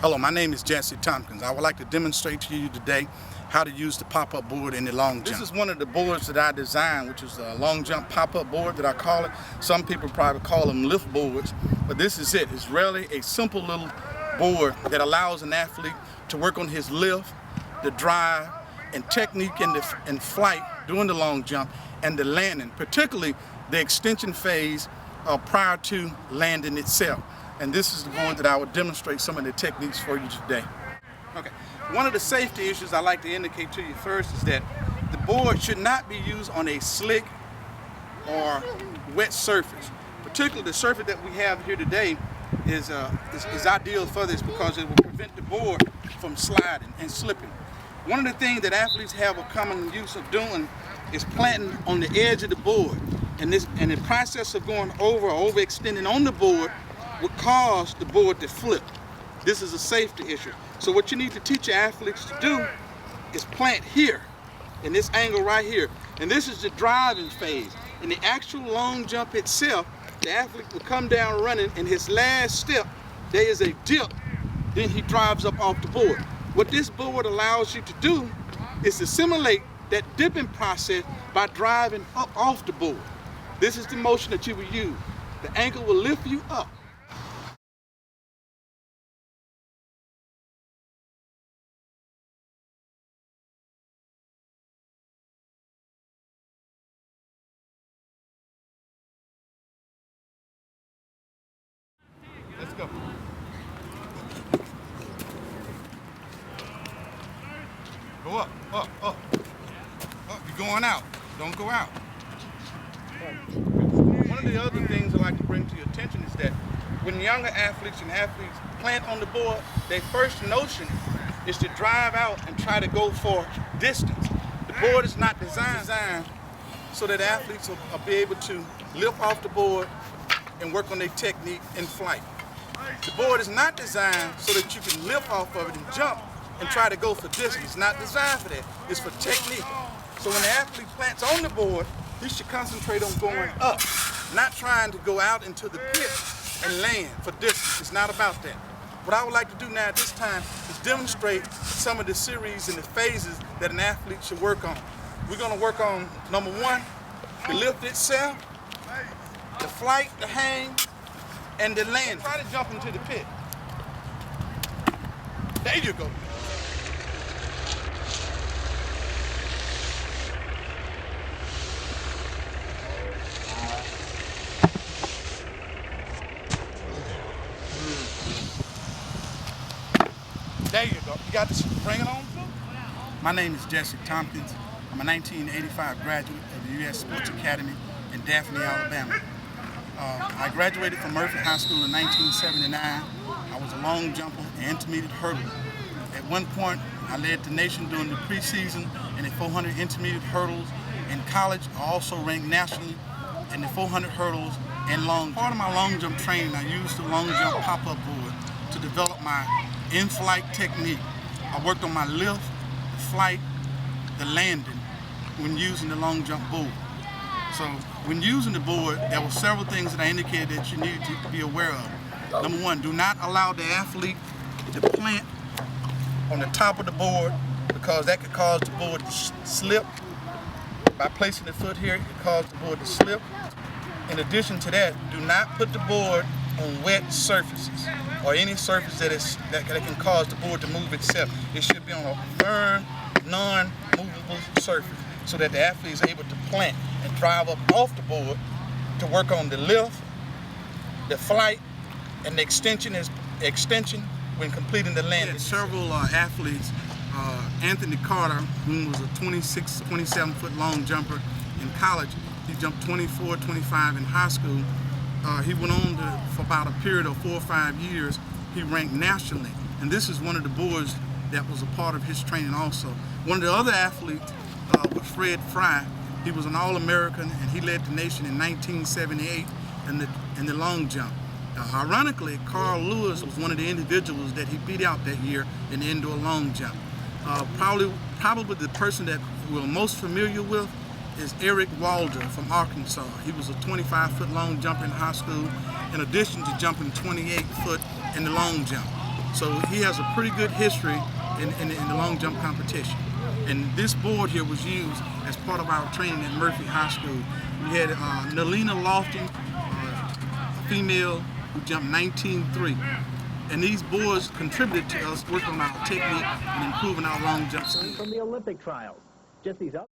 Hello, my name is Jessie Tompkins. I would like to demonstrate to you today how to use the pop-up board in the long jump. This is one of the boards that I designed, which is a long jump pop-up board that I call it. Some people probably call them lift boards, but this is it. It's really a simple little board that allows an athlete to work on his lift, the drive, and technique in flight during the long jump and the landing, particularly the extension phase prior to landing itself. And this is the board that I will demonstrate some of the techniques for you today. Okay, one of the safety issues I like to indicate to you first is that the board should not be used on a slick or wet surface. Particularly the surface that we have here today is ideal for this because it will prevent the board from sliding and slipping. One of the things that athletes have a common use of doing is planting on the edge of the board. And the process of going over or overextending on the board would cause the board to flip. This is a safety issue. So what you need to teach your athletes to do is plant here, in this angle right here. And this is the driving phase. In the actual long jump itself, the athlete will come down running, and his last step, there is a dip, then he drives up off the board. What this board allows you to do is to simulate that dipping process by driving up off the board. This is the motion that you will use. The ankle will lift you up. Let's go. Go up, up, up. Up, you're going out. Don't go out. One of the other things I like to bring to your attention is that when younger athletes and athletes plant on the board, their first notion is to drive out and try to go for distance. The board is not designed so that athletes will be able to lift off the board and work on their technique in flight. The board is not designed so that you can lift off of it and jump and try to go for distance. It's not designed for that. It's for technique. So when the athlete plants on the board, he should concentrate on going up, not trying to go out into the pit and land for distance. It's not about that. What I would like to do now at this time is demonstrate some of the series and the phases that an athlete should work on. We're going to work on number one, the lift itself, the flight, the hang, and the land. Try to jump into the pit. There you go. There you go. You got this. Bring it on. My name is Jessie Tompkins. I'm a 1985 graduate of the U.S. Sports Academy in Daphne, Alabama. I graduated from Murphy High School in 1979. I was a long jumper and intermediate hurdler. At one point, I led the nation during the preseason in the 400 intermediate hurdles. In college, I also ranked nationally in the 400 hurdles and long jump. Part of my long jump training, I used the long jump pop-up board to develop my in-flight technique. I worked on my lift, the flight, the landing when using the long jump board. So when using the board, there were several things that I indicated that you needed to be aware of. Number one, do not allow the athlete to plant on the top of the board because that could cause the board to slip. By placing the foot here, it could cause the board to slip. In addition to that, do not put the board on wet surfaces or any surface that can cause the board to move itself. It should be on a firm, non-movable surface so that the athlete is able to plant and drive up off the board to work on the lift, the flight, and the extension when completing the landing. Several athletes, Anthony Carter, who was a 26, 27-foot long jumper in college, he jumped 24, 25 in high school. He went on for about a period of 4 or 5 years. He ranked nationally, and this is one of the boards that was a part of his training also. One of the other athletes was Fred Fry. He was an All-American, and he led the nation in 1978 in the long jump. Ironically, Carl Lewis was one of the individuals that he beat out that year in the indoor long jump. Probably the person that we're most familiar with is Eric Walder from Arkansas. He was a 25-foot long jumper in high school, in addition to jumping 28 foot in the long jump. So he has a pretty good history in the long jump competition. And this board here was used as part of our training at Murphy High School. We had Nalina Lofton, a female who jumped 19.3. And these boards contributed to us working on our technique and improving our long jump skills. From the Olympic trials, Jessie's up.